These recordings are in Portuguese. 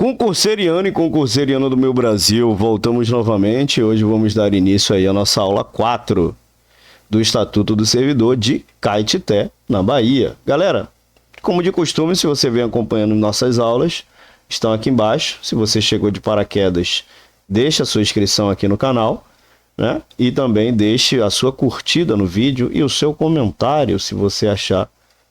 Concurseriano e concurseriano do meu Brasil, voltamos novamente. Hoje vamos dar início aí à nossa aula 4 do Estatuto do Servidor de Caetité, na Bahia. Galera, como de costume, se você vem acompanhando nossas aulas, estão aqui embaixo. Se você chegou de paraquedas, deixa a sua inscrição aqui no canal, né? E também deixe a sua curtida no vídeo e o seu comentário, se você achar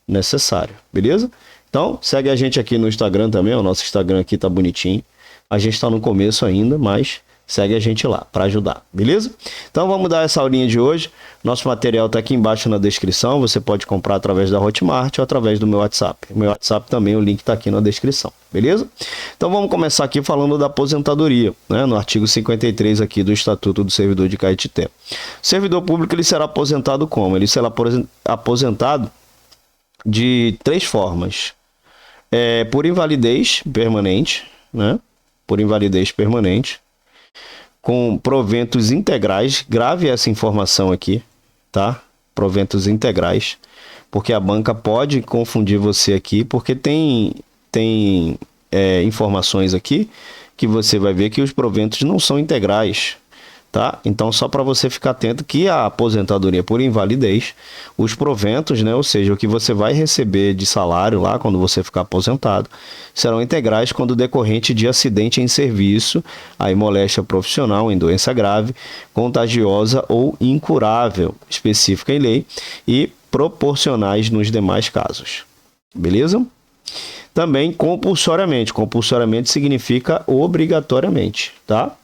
necessário, beleza? Então, segue a gente aqui no Instagram também, o nosso Instagram aqui tá bonitinho. A gente tá no começo ainda, mas segue a gente lá para ajudar, beleza? Então, vamos dar essa aulinha de hoje. Nosso material tá aqui embaixo na descrição, você pode comprar através da Hotmart ou através do meu WhatsApp. O meu WhatsApp também, o link tá aqui na descrição, beleza? Então, vamos começar aqui falando da aposentadoria, né? No artigo 53 aqui do Estatuto do Servidor de Caetité. O servidor público, ele será aposentado como? Ele será aposentado de 3 formas. Por invalidez permanente, né? Por invalidez permanente, com proventos integrais. Grave essa informação aqui, tá? Proventos integrais, porque a banca pode confundir você aqui, porque tem informações aqui que você vai ver que os proventos não são integrais, tá? Então, só para você ficar atento que a aposentadoria por invalidez, os proventos, né, ou seja, o que você vai receber de salário lá quando você ficar aposentado, serão integrais quando decorrente de acidente em serviço, aí moléstia profissional, em doença grave, contagiosa ou incurável, específica em lei, e proporcionais nos demais casos. Beleza? Também compulsoriamente. Compulsoriamente significa obrigatoriamente, tá?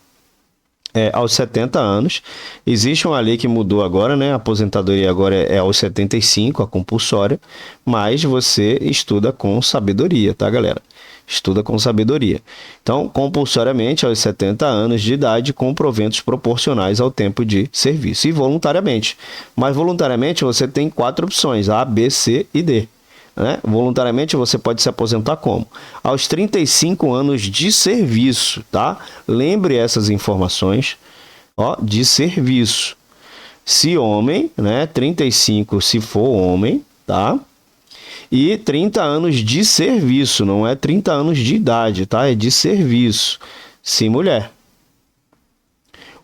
Aos 70 anos. Existe uma lei que mudou agora, né? A aposentadoria agora é aos 75, a compulsória, mas você estuda com sabedoria, tá, galera? Estuda com sabedoria. Então, compulsoriamente aos 70 anos de idade, com proventos proporcionais ao tempo de serviço. E voluntariamente. Mas voluntariamente você tem 4 opções, A, B, C e D. Né? Voluntariamente você pode se aposentar como? Aos 35 anos de serviço, tá? Lembre essas informações, ó, de serviço. Se homem, né? 35 se for homem, tá? E 30 anos de serviço, não é 30 anos de idade, tá? É de serviço. Se mulher.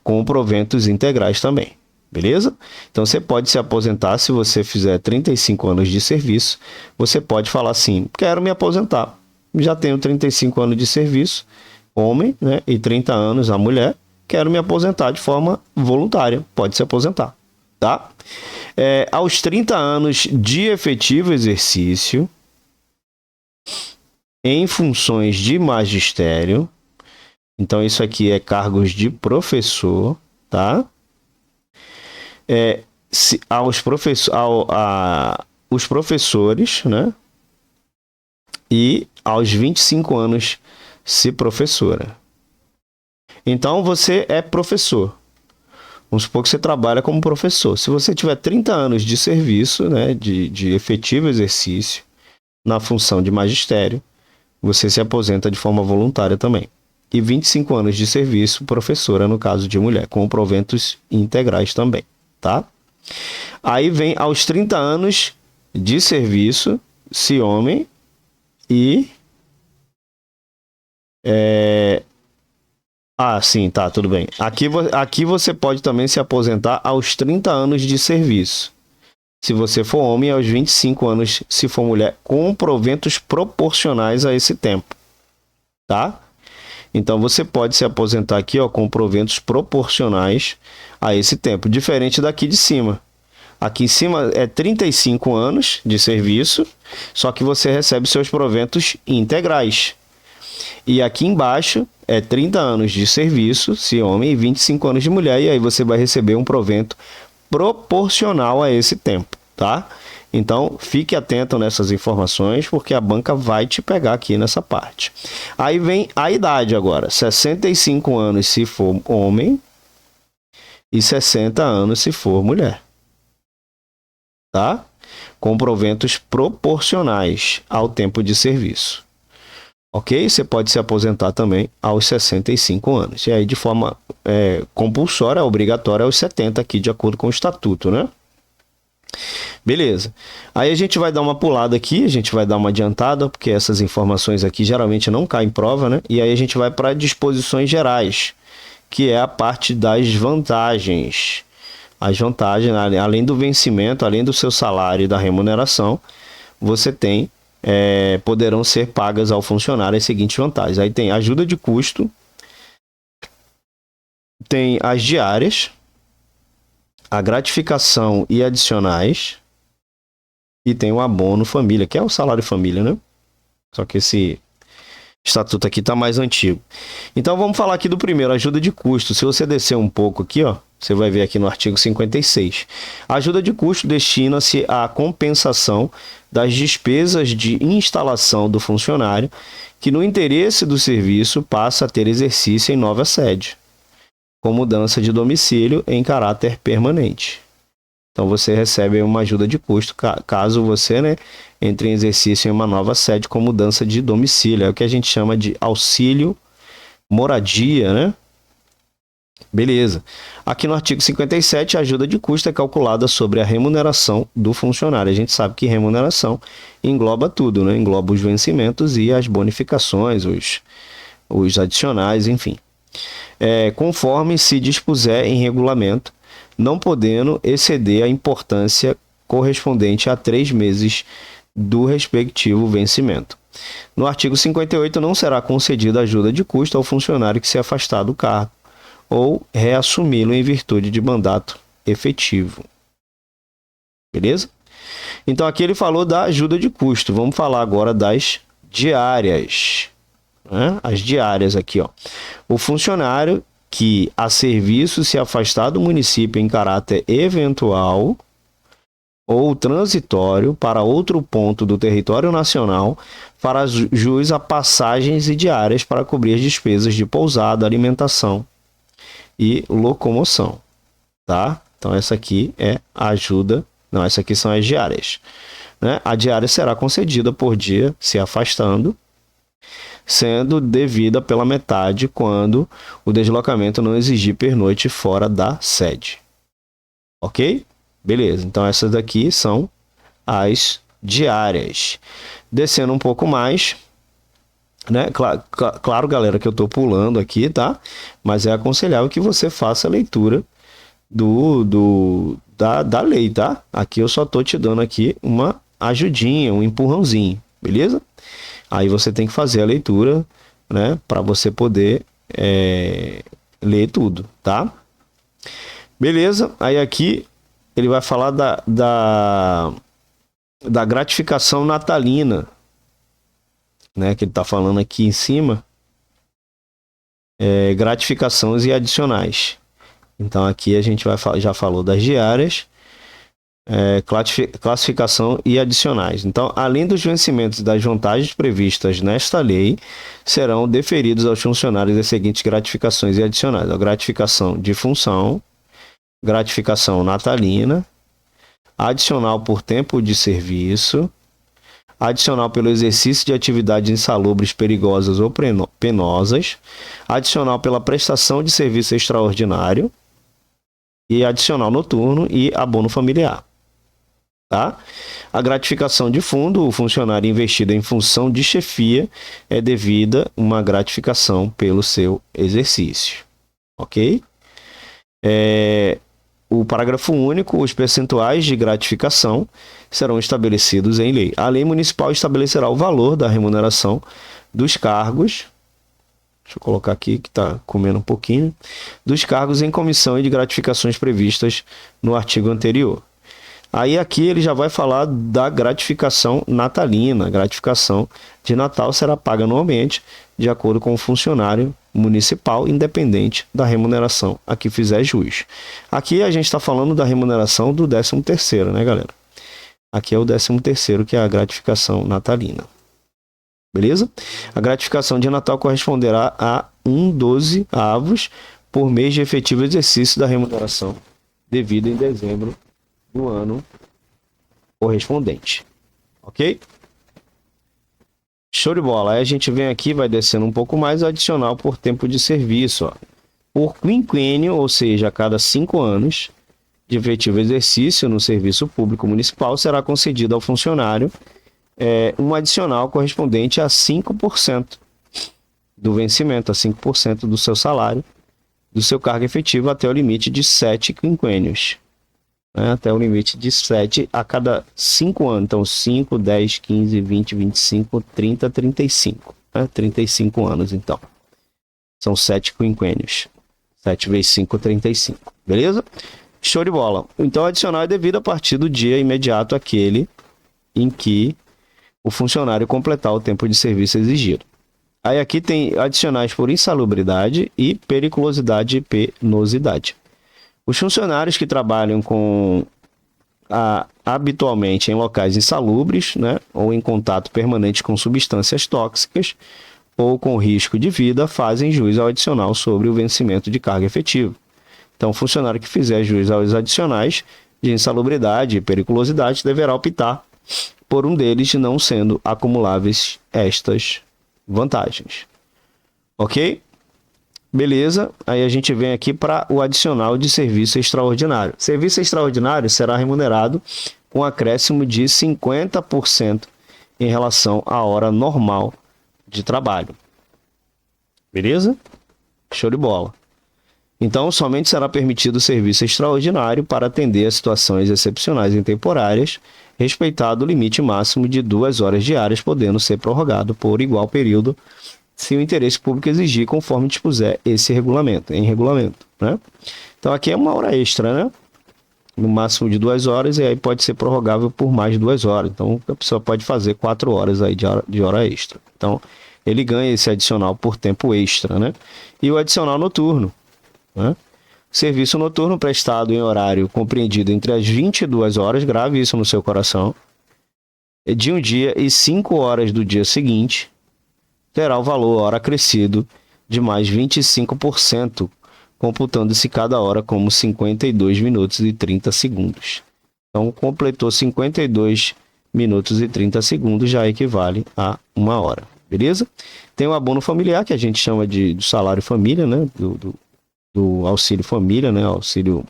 Com proventos integrais também. Beleza? Então, você pode se aposentar se você fizer 35 anos de serviço. Você pode falar assim, quero me aposentar. Já tenho 35 anos de serviço, homem, né? E 30 anos a mulher. Quero me aposentar de forma voluntária. Pode se aposentar, tá? Aos 30 anos de efetivo exercício, em funções de magistério. Então, isso aqui é cargos de professor, tá? Os professores, né? E aos 25 anos, se professora. Então, você é professor. Vamos supor que você trabalha como professor. Se você tiver 30 anos de serviço, né? De efetivo exercício, na função de magistério, você se aposenta de forma voluntária também. E 25 anos de serviço, professora, no caso de mulher, com proventos integrais também. Tá? Aí vem aos 30 anos de serviço, se homem, e... sim, tá, tudo bem. Aqui você pode também se aposentar aos 30 anos de serviço. Se você for homem, aos 25 anos, se for mulher, com proventos proporcionais a esse tempo. Tá? Então, você pode se aposentar aqui, ó, com proventos proporcionais a esse tempo, diferente daqui de cima. Aqui em cima é 35 anos de serviço, só que você recebe seus proventos integrais. E aqui embaixo é 30 anos de serviço, se homem, e 25 anos de mulher, e aí você vai receber um provento proporcional a esse tempo, tá? Então, fique atento nessas informações, porque a banca vai te pegar aqui nessa parte. Aí vem a idade agora. 65 anos se for homem e 60 anos se for mulher. Tá? Com proventos proporcionais ao tempo de serviço. Ok? Você pode se aposentar também aos 65 anos. E aí, de forma compulsória, obrigatória, aos 70 aqui, de acordo com o estatuto, né? Beleza. Aí a gente vai dar uma pulada aqui, a gente vai dar uma adiantada, porque essas informações aqui geralmente não caem em prova, né? E aí a gente vai para disposições gerais, que é a parte das vantagens. As vantagens, além do vencimento, além do seu salário e da remuneração, você tem, poderão ser pagas ao funcionário as seguintes vantagens. Aí tem ajuda de custo, tem as diárias, a gratificação e adicionais, e tem o abono família, que é o salário família, né? Só que esse estatuto aqui está mais antigo. Então vamos falar aqui do primeiro, ajuda de custo. Se você descer um pouco aqui, ó, você vai ver aqui no artigo 56. A ajuda de custo destina-se à compensação das despesas de instalação do funcionário que, no interesse do serviço, passa a ter exercício em nova sede, com mudança de domicílio em caráter permanente. Então você recebe uma ajuda de custo caso você, né, entre em exercício em uma nova sede com mudança de domicílio. É o que a gente chama de auxílio moradia, né? Beleza. Aqui no artigo 57, a ajuda de custo é calculada sobre a remuneração do funcionário. A gente sabe que remuneração engloba tudo, né? Engloba os vencimentos e as bonificações, os adicionais, enfim. Conforme se dispuser em regulamento, não podendo exceder a importância correspondente a 3 meses do respectivo vencimento. No artigo 58, não será concedida ajuda de custo ao funcionário que se afastar do cargo ou reassumi-lo em virtude de mandato efetivo. Beleza? Então aqui ele falou da ajuda de custo. Vamos falar agora das diárias. As diárias aqui, ó. O funcionário que a serviço se afastar do município em caráter eventual ou transitório para outro ponto do território nacional fará jus a passagens e diárias para cobrir as despesas de pousada, alimentação e locomoção, tá? Então essa aqui é a ajuda, não, essa aqui são as diárias, né? A diária será concedida por dia se afastando, sendo devida pela metade quando o deslocamento não exigir pernoite fora da sede. Ok? Beleza, então essas daqui são as diárias. Descendo um pouco mais, né? Claro, galera, que eu estou pulando aqui, tá? Mas é aconselhável que você faça a leitura da lei, tá? Aqui eu só estou te dando aqui uma ajudinha, um empurrãozinho, beleza? Aí você tem que fazer a leitura, né? Para você poder ler tudo, tá? Beleza? Aí aqui ele vai falar da gratificação natalina, né? Que ele está falando aqui em cima. Gratificações e adicionais. Então aqui a gente já falou das diárias, classificação e adicionais. Então, além dos vencimentos das vantagens previstas nesta lei, serão deferidos aos funcionários as seguintes gratificações e adicionais: a gratificação de função, gratificação natalina, adicional por tempo de serviço, adicional pelo exercício de atividades insalubres, perigosas ou penosas, adicional pela prestação de serviço extraordinário e adicional noturno e abono familiar. Tá? A gratificação de fundo, o funcionário investido em função de chefia é devida uma gratificação pelo seu exercício. Ok? O parágrafo único, os percentuais de gratificação serão estabelecidos em lei. A lei municipal estabelecerá o valor da remuneração dos cargos, deixa eu colocar aqui que está comendo um pouquinho, dos cargos em comissão e de gratificações previstas no artigo anterior. Aí aqui ele já vai falar da gratificação natalina. A gratificação de Natal será paga anualmente de acordo com o funcionário municipal, independente da remuneração a que fizer jus. Aqui a gente está falando da remuneração do 13º, né, galera? Aqui é o 13º, que é a gratificação natalina. Beleza? A gratificação de Natal corresponderá a 1/12 por mês de efetivo exercício da remuneração devida em dezembro do ano correspondente. Ok? Show de bola. Aí a gente vem aqui, vai descendo um pouco mais, adicional por tempo de serviço. Ó. Por quinquênio, ou seja, a cada 5 anos, de efetivo exercício no serviço público municipal, será concedido ao funcionário um adicional correspondente a 5% do vencimento, a 5% do seu salário, do seu cargo efetivo, até o limite de 7 quinquênios. Até o limite de 7 a cada 5 anos. Então, 5, 10, 15, 20, 25, 30, 35. 35 anos, então. São 7 quinquênios. 7 vezes 5, 35. Beleza? Show de bola. Então, o adicional é devido a partir do dia imediato àquele em que o funcionário completar o tempo de serviço exigido. Aí aqui tem adicionais por insalubridade e periculosidade e penosidade. Os funcionários que trabalham habitualmente em locais insalubres, né, ou em contato permanente com substâncias tóxicas ou com risco de vida, fazem jus ao adicional sobre o vencimento de carga efetivo. Então, o funcionário que fizer jus aos adicionais de insalubridade e periculosidade deverá optar por um deles, não sendo acumuláveis estas vantagens. Ok? Beleza, aí a gente vem aqui para o adicional de serviço extraordinário. Serviço extraordinário será remunerado com acréscimo de 50% em relação à hora normal de trabalho. Beleza? Show de bola. Então, somente será permitido o serviço extraordinário para atender a situações excepcionais e temporárias, respeitado o limite máximo de 2 horas diárias, podendo ser prorrogado por igual período se o interesse público exigir, conforme dispuser esse regulamento, né? Então aqui é 1 hora extra, né? No máximo de 2 horas, e aí pode ser prorrogável por mais 2 horas. Então a pessoa pode fazer 4 horas aí de hora extra. Então ele ganha esse adicional por tempo extra, né? E o adicional noturno, né? Serviço noturno prestado em horário compreendido entre as 22 horas, grave isso no seu coração, de um dia e 5 horas do dia seguinte, terá o valor hora acrescido de mais 25%, computando-se cada hora como 52 minutos e 30 segundos. Então, completou 52 minutos e 30 segundos, já equivale a 1 hora. Beleza? Tem o abono familiar, que a gente chama do salário família, né? Do auxílio família, né? Auxílio...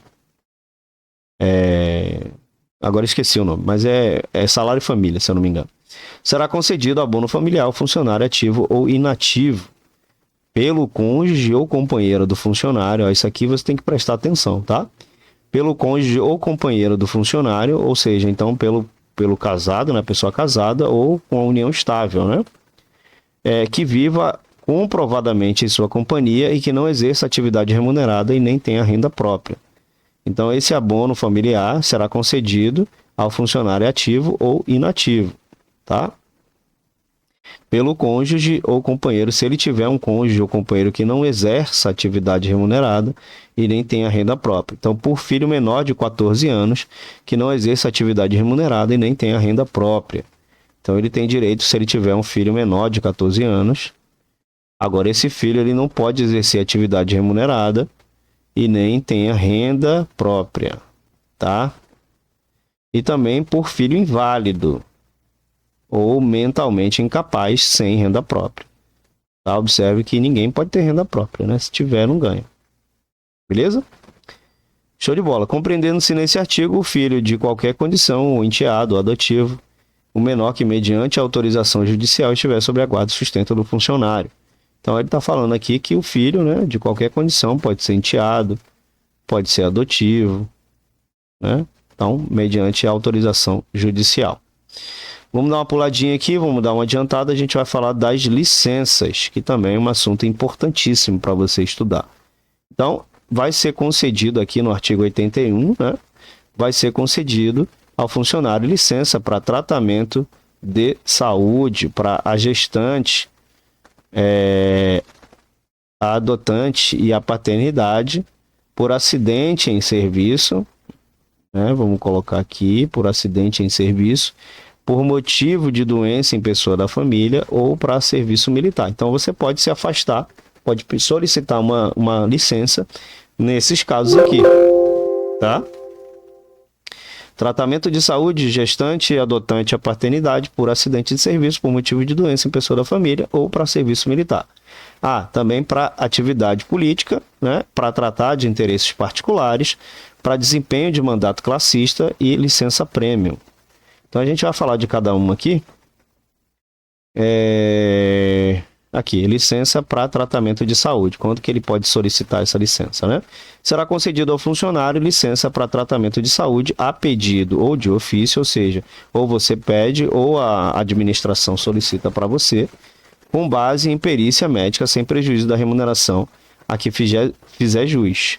Agora esqueci o nome, mas é salário família, se eu não me engano. Será concedido abono familiar ao funcionário ativo ou inativo pelo cônjuge ou companheiro do funcionário. Ó, isso aqui você tem que prestar atenção, tá? Pelo cônjuge ou companheiro do funcionário, ou seja, então pelo casado, né? Pessoa casada ou com a união estável, né? Que viva comprovadamente em sua companhia e que não exerça atividade remunerada e nem tenha renda própria. Então, esse abono familiar será concedido ao funcionário ativo ou inativo, tá? Pelo cônjuge ou companheiro, se ele tiver um cônjuge ou companheiro que não exerça atividade remunerada e nem tenha renda própria. Então, por filho menor de 14 anos que não exerça atividade remunerada e nem tenha renda própria. Então, ele tem direito, se ele tiver um filho menor de 14 anos. Agora, esse filho ele não pode exercer atividade remunerada e nem tenha renda própria, tá? E também por filho inválido ou mentalmente incapaz sem renda própria. Tá? Observe que ninguém pode ter renda própria, né? Se tiver, não ganha. Beleza? Show de bola. Compreendendo-se nesse artigo, o filho de qualquer condição, o enteado, o adotivo, o menor que, mediante autorização judicial, estiver sob a guarda e sustento do funcionário. Então, ele está falando aqui que o filho, né, de qualquer condição, pode ser enteado, pode ser adotivo, né? Então, mediante autorização judicial. Vamos dar uma puladinha aqui, vamos dar uma adiantada, a gente vai falar das licenças, que também é um assunto importantíssimo para você estudar. Então, vai ser concedido aqui no artigo 81, né? Vai ser concedido ao funcionário licença para tratamento de saúde, para a gestante, a adotante e a paternidade por acidente em serviço, né? Vamos colocar aqui, por acidente em serviço, por motivo de doença em pessoa da família ou para serviço militar. Então você pode se afastar, pode solicitar uma licença nesses casos aqui, tá? Tratamento de saúde, gestante, adotante e a paternidade por acidente de serviço, por motivo de doença em pessoa da família ou para serviço militar. Também para atividade política, né, para tratar de interesses particulares, para desempenho de mandato classista e licença premium. Então a gente vai falar de cada uma aqui. Aqui, licença para tratamento de saúde. Quanto que ele pode solicitar essa licença, né? Será concedido ao funcionário licença para tratamento de saúde a pedido ou de ofício, ou seja, ou você pede ou a administração solicita para você, com base em perícia médica sem prejuízo da remuneração a que fizer jus.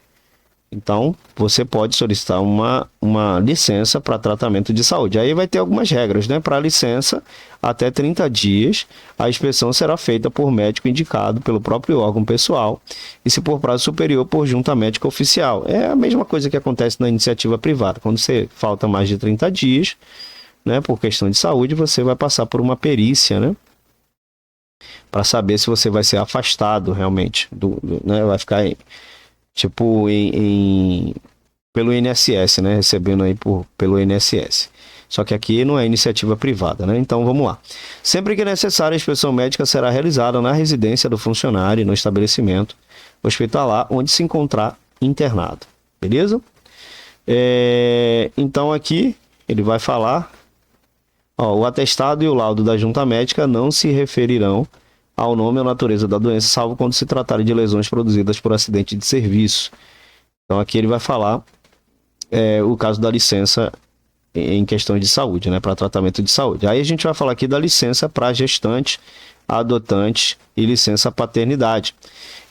Então, você pode solicitar uma licença para tratamento de saúde. Aí vai ter algumas regras, né? Para licença, até 30 dias, a inspeção será feita por médico indicado pelo próprio órgão pessoal e, se por prazo superior, por junta médica oficial. É a mesma coisa que acontece na iniciativa privada. Quando você falta mais de 30 dias, né, por questão de saúde, você vai passar por uma perícia, né? Para saber se você vai ser afastado realmente, né? Vai ficar tipo pelo INSS, né? Recebendo aí pelo INSS. Só que aqui não é iniciativa privada, né? Então vamos lá. Sempre que necessário, a inspeção médica será realizada na residência do funcionário e no estabelecimento hospitalar onde se encontrar internado. Beleza? Então aqui ele vai falar: o atestado e o laudo da junta médica não se referirão ao nome ou natureza da doença, salvo quando se tratarem de lesões produzidas por acidente de serviço. Então aqui ele vai falar o caso da licença em questões de saúde, né, para tratamento de saúde. Aí a gente vai falar aqui da licença para gestante, adotante e licença paternidade.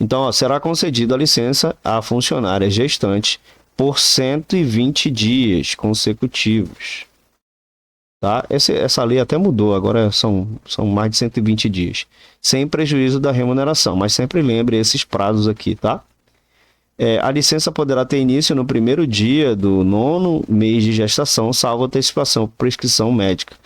Então, será concedida a licença à funcionária gestante por 120 dias consecutivos. Tá? Essa lei até mudou, agora são mais de 120 dias, sem prejuízo da remuneração, mas sempre lembre esses prazos aqui, tá? A licença poderá ter início no primeiro dia do 9º mês de gestação, salvo antecipação por prescrição médica.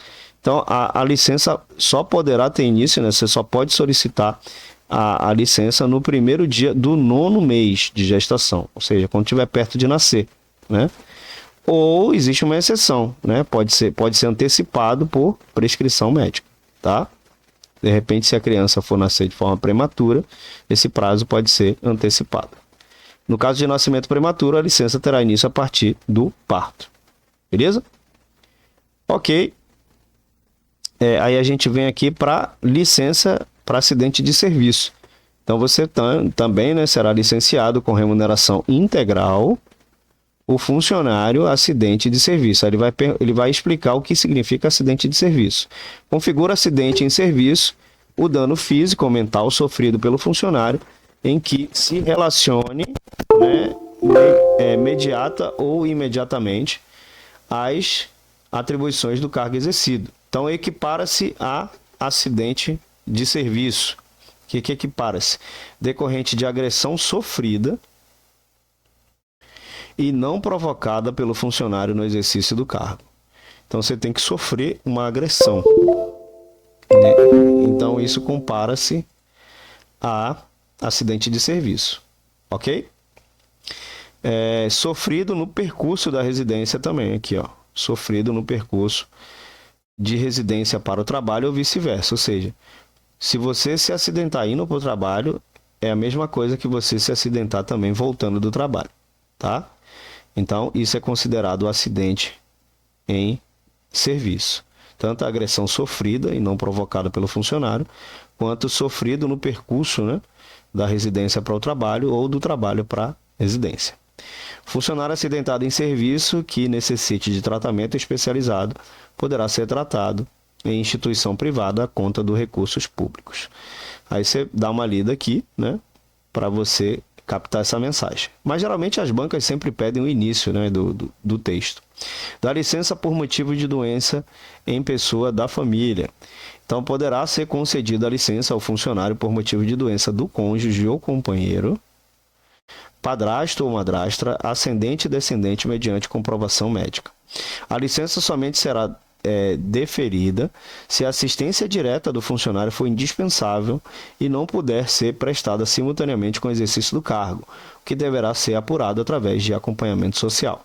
Então, a licença só poderá ter início, né? Você só pode solicitar a licença no primeiro dia do 9º mês de gestação, ou seja, quando estiver perto de nascer, né? Ou existe uma exceção, né? Pode ser antecipado por prescrição médica, tá? De repente, se a criança for nascer de forma prematura, esse prazo pode ser antecipado. No caso de nascimento prematuro, a licença terá início a partir do parto. Beleza? Ok. Aí a gente vem aqui para licença para acidente de serviço. Então, você também, né, será licenciado com remuneração integral o funcionário acidente de serviço. Aí ele vai explicar o que significa acidente de serviço. Configura acidente em serviço o dano físico ou mental sofrido pelo funcionário em que se relacione, né, imediata ou imediatamente às atribuições do cargo exercido. Então, equipara-se a acidente de serviço. O que equipara-se? Decorrente de agressão sofrida e não provocada pelo funcionário no exercício do cargo. Então, você tem que sofrer uma agressão, né? Então, isso compara-se a acidente de serviço, ok? Sofrido no percurso da residência também, aqui, ó. Sofrido no percurso de residência para o trabalho ou vice-versa. Ou seja, se você se acidentar indo para o trabalho, é a mesma coisa que você se acidentar também voltando do trabalho, tá? Então, isso é considerado acidente em serviço. Tanto a agressão sofrida e não provocada pelo funcionário, quanto sofrido no percurso, né, da residência para o trabalho ou do trabalho para a residência. Funcionário acidentado em serviço que necessite de tratamento especializado poderá ser tratado em instituição privada à conta dos recursos públicos. Aí você dá uma lida aqui, né, para você captar essa mensagem. Mas geralmente as bancas sempre pedem o início, né, do texto. Dá licença por motivo de doença em pessoa da família. Então, poderá ser concedida a licença ao funcionário por motivo de doença do cônjuge ou companheiro, padrasto ou madrastra, ascendente e descendente mediante comprovação médica. A licença somente será deferida se a assistência direta do funcionário for indispensável e não puder ser prestada simultaneamente com o exercício do cargo, o que deverá ser apurado através de acompanhamento social.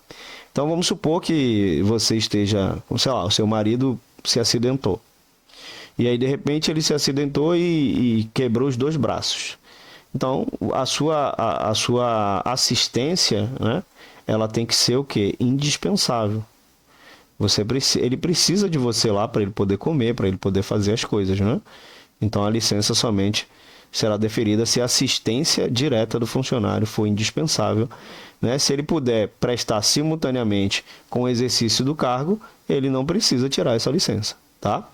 Então, vamos supor que você esteja, sei lá, o seu marido se acidentou. E aí, de repente, ele se acidentou e quebrou os 2 braços. Então, a sua assistência, né, ela tem que ser o quê? Indispensável. Ele precisa de você lá para ele poder comer, para ele poder fazer as coisas, né? Então a licença somente será deferida se a assistência direta do funcionário for indispensável, né? Se ele puder prestar simultaneamente com o exercício do cargo, ele não precisa tirar essa licença. Tá?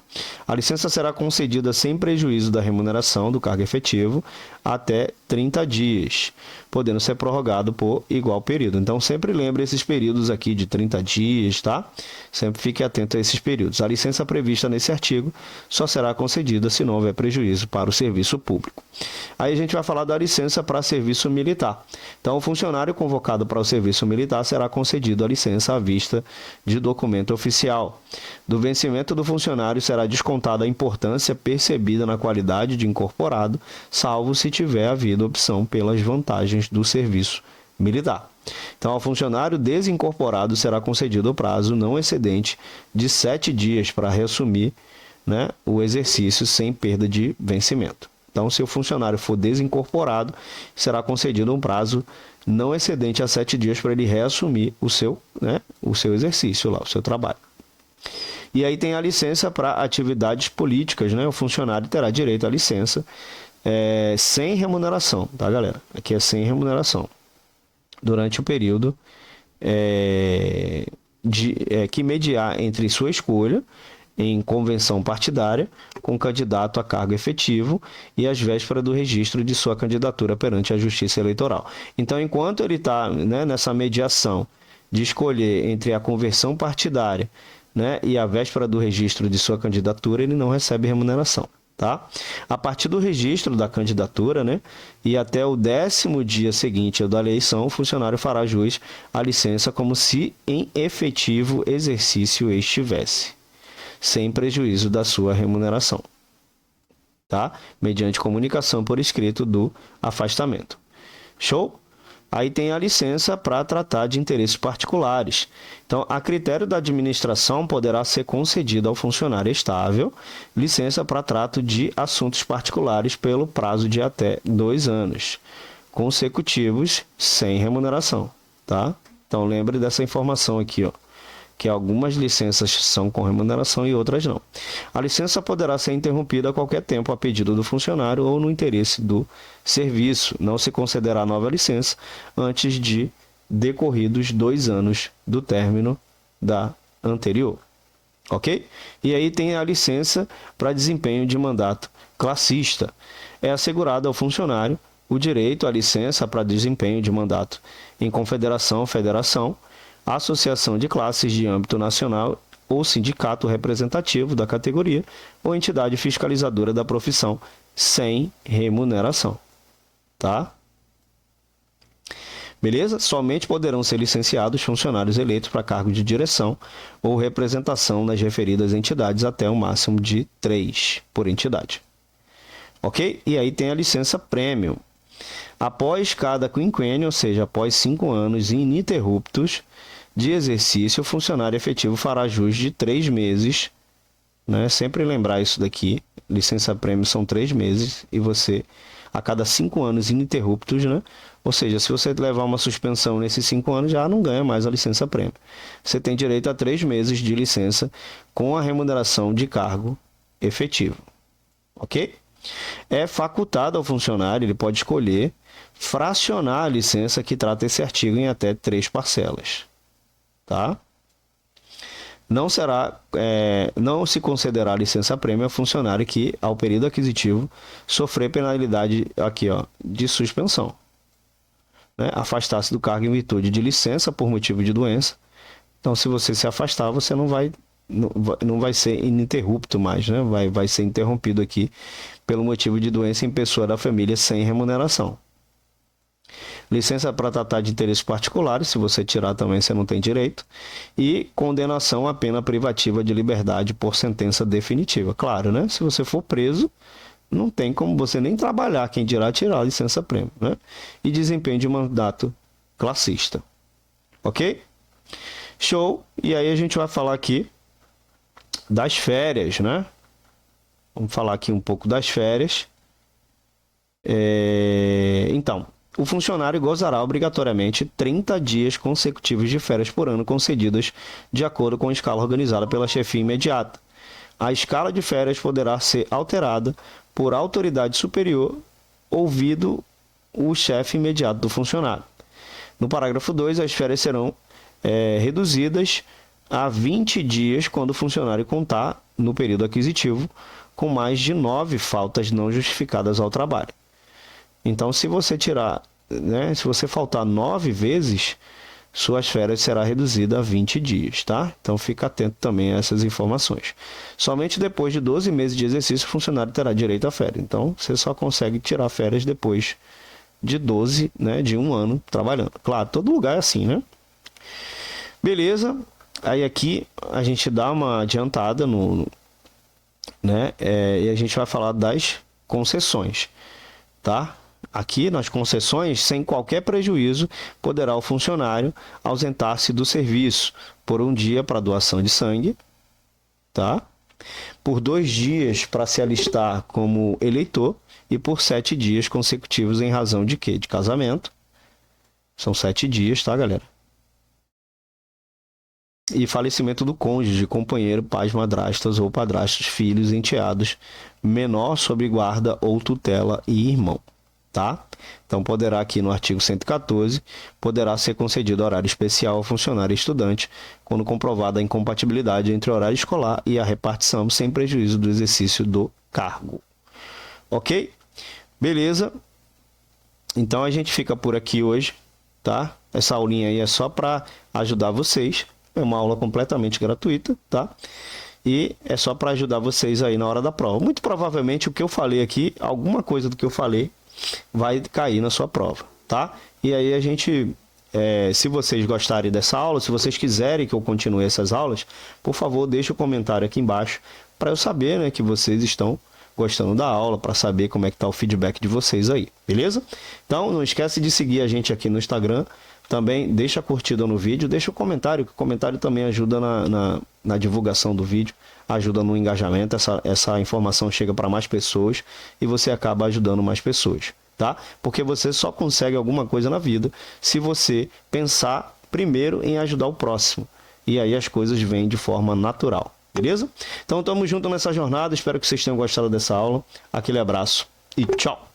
A licença será concedida sem prejuízo da remuneração do cargo efetivo até 30 dias, podendo ser prorrogado por igual período. Então, sempre lembre esses períodos aqui de 30 dias, tá? Sempre fique atento a esses períodos. A licença prevista nesse artigo só será concedida se não houver prejuízo para o serviço público. Aí a gente vai falar da licença para serviço militar. Então, o funcionário convocado para o serviço militar será concedido a licença à vista de documento oficial. Do vencimento do funcionário será descontada a importância percebida na qualidade de incorporado, salvo se tiver havido opção pelas vantagens do serviço militar. Então, ao funcionário desincorporado será concedido o prazo não excedente de 7 dias para reassumir, né, o exercício sem perda de vencimento. Então, se o funcionário for desincorporado, será concedido um prazo não excedente a 7 dias para ele reassumir o seu exercício lá, o seu trabalho. E aí tem a licença para atividades políticas, né? O funcionário terá direito à licença sem remuneração, tá, galera? Aqui é sem remuneração. Durante o período que mediar entre sua escolha em convenção partidária com candidato a cargo efetivo e às vésperas do registro de sua candidatura perante a Justiça Eleitoral. Então, enquanto ele está, né, nessa mediação de escolher entre a conversão partidária, né, e a véspera do registro de sua candidatura, ele não recebe remuneração. Tá? A partir do registro da candidatura, né, e até o 10º dia seguinte da eleição, o funcionário fará jus à licença como se em efetivo exercício estivesse, sem prejuízo da sua remuneração, tá? Mediante comunicação por escrito do afastamento. Show? Aí tem a licença para tratar de interesses particulares. Então, a critério da administração, poderá ser concedida ao funcionário estável licença para trato de assuntos particulares pelo prazo de até 2 anos, consecutivos, sem remuneração. Tá? Então, lembre dessa informação aqui, ó, que algumas licenças são com remuneração e outras não. A licença poderá ser interrompida a qualquer tempo a pedido do funcionário ou no interesse do serviço. Não se concederá nova licença antes de decorridos 2 anos do término da anterior. Ok? E aí tem a licença para desempenho de mandato classista. É assegurado ao funcionário o direito à licença para desempenho de mandato em confederação, federação, associação de classes de âmbito nacional ou sindicato representativo da categoria ou entidade fiscalizadora da profissão sem remuneração. Tá? Beleza? Somente poderão ser licenciados funcionários eleitos para cargo de direção ou representação nas referidas entidades até um máximo de 3 por entidade. Ok? E aí tem a licença premium. Após cada quinquênio, ou seja, após 5 anos ininterruptos de exercício, o funcionário efetivo fará jus de 3 meses, né? Sempre lembrar isso daqui, licença prêmio são 3 meses, e você, a cada 5 anos ininterruptos, né? Ou seja, se você levar uma suspensão nesses 5 anos, já não ganha mais a licença prêmio. Você tem direito a 3 meses de licença com a remuneração de cargo efetivo. Ok? É facultado ao funcionário, ele pode escolher fracionar a licença que trata esse artigo em até 3 parcelas. Tá? Não se concederá licença prêmio a funcionário que, ao período aquisitivo, sofrer penalidade aqui, ó, de suspensão, né? Afastar-se do cargo em virtude de licença por motivo de doença. Então, se você se afastar, você não vai ser ininterrupto mais, né? Vai ser interrompido aqui pelo motivo de doença em pessoa da família sem remuneração. Licença para tratar de interesses particulares, se você tirar também você não tem direito. E condenação à pena privativa de liberdade por sentença definitiva. Claro, né? Se você for preso, não tem como você nem trabalhar, quem dirá tirar a licença prêmio, né? E desempenho de mandato classista. Ok? Show! E aí a gente vai falar aqui das férias, né? Vamos falar aqui um pouco das férias. Então, o funcionário gozará obrigatoriamente 30 dias consecutivos de férias por ano concedidas de acordo com a escala organizada pela chefia imediata. A escala de férias poderá ser alterada por autoridade superior, ouvido o chefe imediato do funcionário. No parágrafo 2, as férias serão reduzidas a 20 dias quando o funcionário contar, no período aquisitivo, com mais de 9 faltas não justificadas ao trabalho. Então, se você tirar, né, se você faltar 9 vezes, suas férias será reduzida a 20 dias, tá? Então, fica atento também a essas informações. Somente depois de 12 meses de exercício, o funcionário terá direito a férias. Então, você só consegue tirar férias depois de 12, né, de um ano trabalhando. Claro, todo lugar é assim, né? Beleza. Aí aqui a gente dá uma adiantada né? E a gente vai falar das concessões, tá? Aqui nas concessões, sem qualquer prejuízo, poderá o funcionário ausentar-se do serviço por um dia para doação de sangue, tá? Por 2 dias para se alistar como eleitor e por 7 dias consecutivos em razão de quê? De casamento. São 7 dias, tá, galera? E falecimento do cônjuge, companheiro, pais, madrastas ou padrastos, filhos, enteados, menor sob guarda ou tutela e irmão, tá? Então, poderá aqui no artigo 114, poderá ser concedido horário especial ao funcionário e estudante, quando comprovada a incompatibilidade entre o horário escolar e a repartição, sem prejuízo do exercício do cargo. Ok? Beleza? Então, a gente fica por aqui hoje, tá? Essa aulinha aí é só para ajudar vocês. É uma aula completamente gratuita, tá? E é só para ajudar vocês aí na hora da prova. Muito provavelmente o que eu falei aqui, alguma coisa do que eu falei, vai cair na sua prova, tá? E aí a gente, se vocês gostarem dessa aula, se vocês quiserem que eu continue essas aulas, por favor, deixe o comentário aqui embaixo para eu saber, né, que vocês estão gostando da aula, para saber como é que tá o feedback de vocês aí, beleza? Então, não esquece de seguir a gente aqui no Instagram. Também deixa a curtida no vídeo, deixa o comentário, que o comentário também ajuda na divulgação do vídeo, ajuda no engajamento, essa informação chega para mais pessoas e você acaba ajudando mais pessoas, tá? Porque você só consegue alguma coisa na vida se você pensar primeiro em ajudar o próximo, e aí as coisas vêm de forma natural, beleza? Então, tamo junto nessa jornada, espero que vocês tenham gostado dessa aula, aquele abraço e tchau!